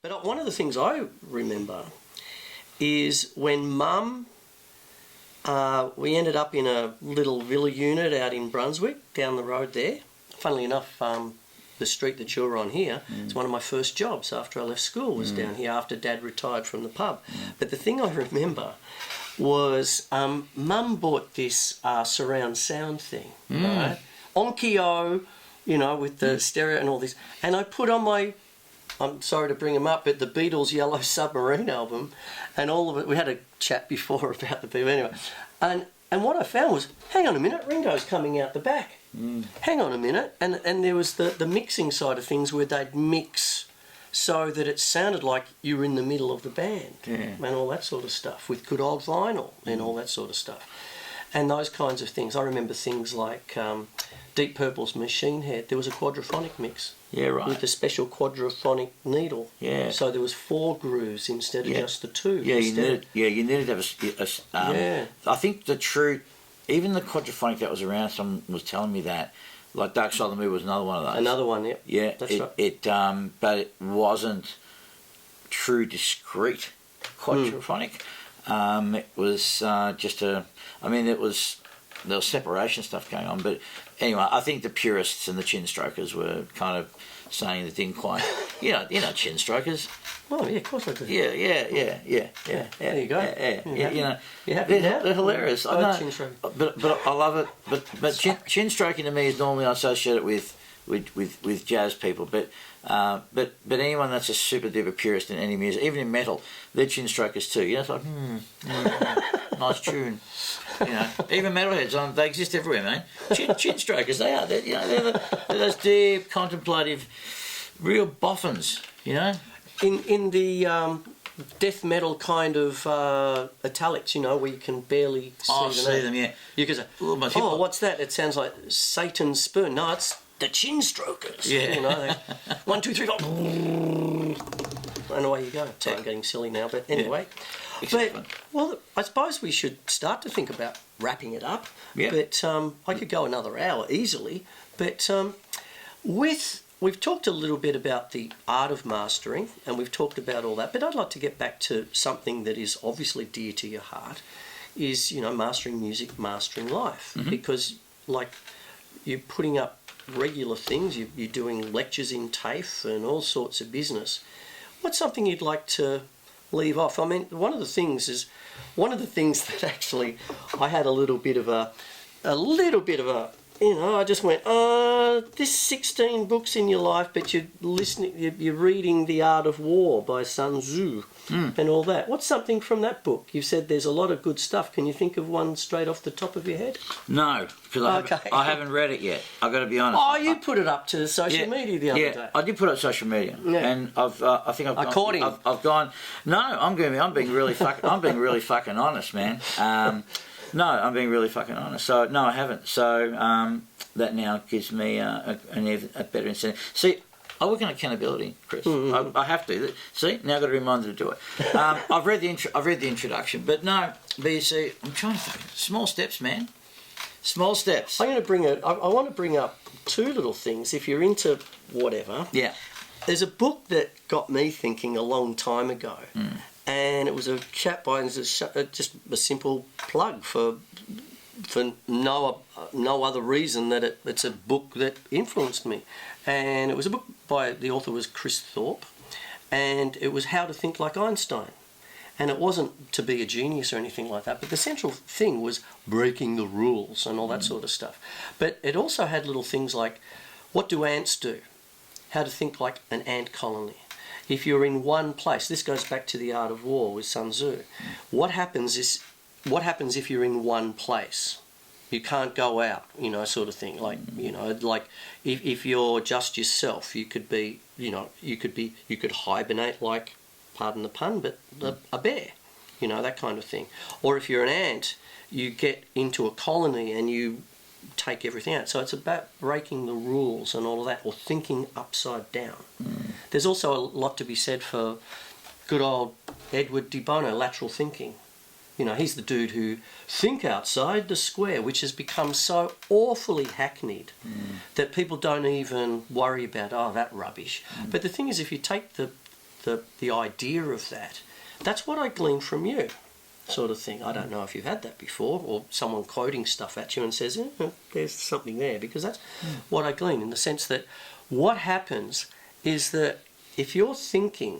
But one of the things I remember is when Mum, we ended up in a little villa unit out in Brunswick, down the road there. Funnily enough, the street that you're on here, it's one of my first jobs after I left school, was down here after Dad retired from the pub. But the thing I remember was Mum bought this surround sound thing, right? Onkyo, you know, with the stereo and all this. And I put on my, I'm sorry to bring them up, but the Beatles' Yellow Submarine album and all of it. We had a chat before about the Beatles anyway. And what I found was, hang on a minute, Ringo's coming out the back. Hang on a minute. And there was the mixing side of things where they'd mix so that it sounded like you were in the middle of the band and all that sort of stuff, with good old vinyl and all that sort of stuff. And those kinds of things. I remember things like Deep Purple's Machine Head. There was a quadraphonic mix. Yeah, right. With a special quadraphonic needle. Yeah. So there was 4 grooves instead of just the 2. Yeah, you needed to have a I think the true, even the quadraphonic that was around, someone was telling me that, like Dark Side of the Moon was another one of those. Another one, yep. Yeah, that's right. But it wasn't true discrete quadraphonic. It was just a, I mean, there was separation stuff going on, but anyway, I think the purists and the chin strokers were kind of saying that didn't quite, you know chin strokers. Oh yeah, of course I do. Yeah. There you go. Yeah. You happy now? They're hilarious. I know, chin stroking. but I love it. But chin stroking to me is normally associated with jazz people, but anyone that's a super duper purist in any music, even in metal, they're chin strokers too. You know, it's like nice tune. You know, even metalheads, they exist everywhere, man. Chin strokers, they are. They're those deep, contemplative, real boffins. You know, in the death metal kind of italics, you know, where you can barely see them. Yeah, you can say, "Oh, what's that?" It sounds like Satan's spoon. No, it's the chin strokers. Yeah, you know, 1, 2, 3, 4, and away you go. So I'm getting silly now, but anyway. Yeah. But, well, I suppose we should start to think about wrapping it up. Yeah. But I could go another hour easily. But we've talked a little bit about the art of mastering, and we've talked about all that. But I'd like to get back to something that is obviously dear to your heart, is, you know, mastering music, mastering life. Because, like, you're putting up regular things, you're doing lectures in TAFE and all sorts of business. What's something you'd like to leave off? I mean, one of the things that actually I had a little bit of a, you know, I just went, this 16 books in your life, but you're reading The Art of War by Sun Tzu and all that. What's something from that book? You've said there's a lot of good stuff. Can you think of one straight off the top of your head? No, because I haven't read it yet. I've got to be honest. Oh, you put it up to social media the other day. Yeah, I did put it up to social media, and I think I've gone. No, I'm being really fucking honest, man. No, I'm being really fucking honest. So no, I haven't. So that now gives me a better incentive. See, I work on accountability, Chris. I have to. See, now I've got to be reminded to do it. I've read the introduction, but no. But you see, I'm trying to think. Small steps, man. Small steps. I want to bring up 2 little things. If you're into whatever, there's a book that got me thinking a long time ago. And it was a chap by, just a simple plug for no other reason that it's a book that influenced me. And it was a book by, the author was Chris Thorpe, and it was How to Think Like Einstein. And it wasn't to be a genius or anything like that, but the central thing was breaking the rules and all that sort of stuff. But it also had little things like, what do ants do? How to think like an ant colony. If you're in one place, this goes back to The Art of War with Sun Tzu. What happens if you're in one place? You can't go out, you know, sort of thing. Like, you know, like if you're just yourself, you could be, you know, you could hibernate like, pardon the pun, but a bear, you know, that kind of thing. Or if you're an ant, you get into a colony and you take everything out. So it's about breaking the rules and all of that, or thinking upside down. There's also a lot to be said for good old Edward de Bono, lateral thinking. You know, he's the dude who think outside the square, which has become so awfully hackneyed that people don't even worry about, that rubbish. But the thing is, if you take the the idea of that. That's what I glean from you, sort of thing. I don't know if you've had that before, or someone quoting stuff at you and says, there's something there, because that's what I glean, in the sense that what happens is that if you're thinking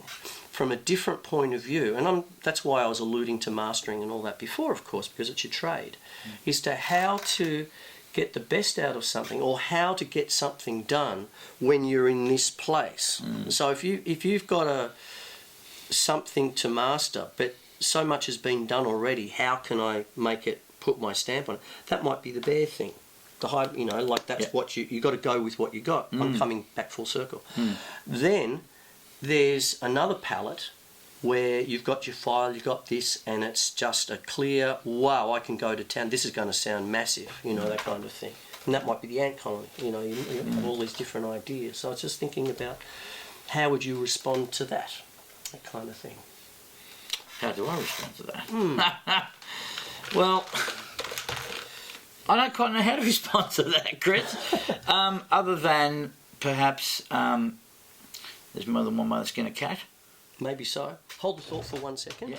from a different point of view, and that's why I was alluding to mastering and all that before, of course, because it's your trade, is to how to get the best out of something, or how to get something done when you're in this place. So if you've got something to master, but so much has been done already, how can I make it, put my stamp on it? That might be the bear thing. The high, like that's what you got to go with what you got. I'm coming back full circle. Then there's another palette where you've got your file, you've got this, and it's just a clear, wow, I can go to town. This is going to sound massive, that kind of thing. And that might be the ant colony. You have all these different ideas. So I was just thinking about how would you respond to that kind of thing. How do I respond to that? Well, I don't quite know how to respond to that, Chris. Other than perhaps there's more than one way to skin a cat. Maybe so. Hold the thought for 1 second. Yeah.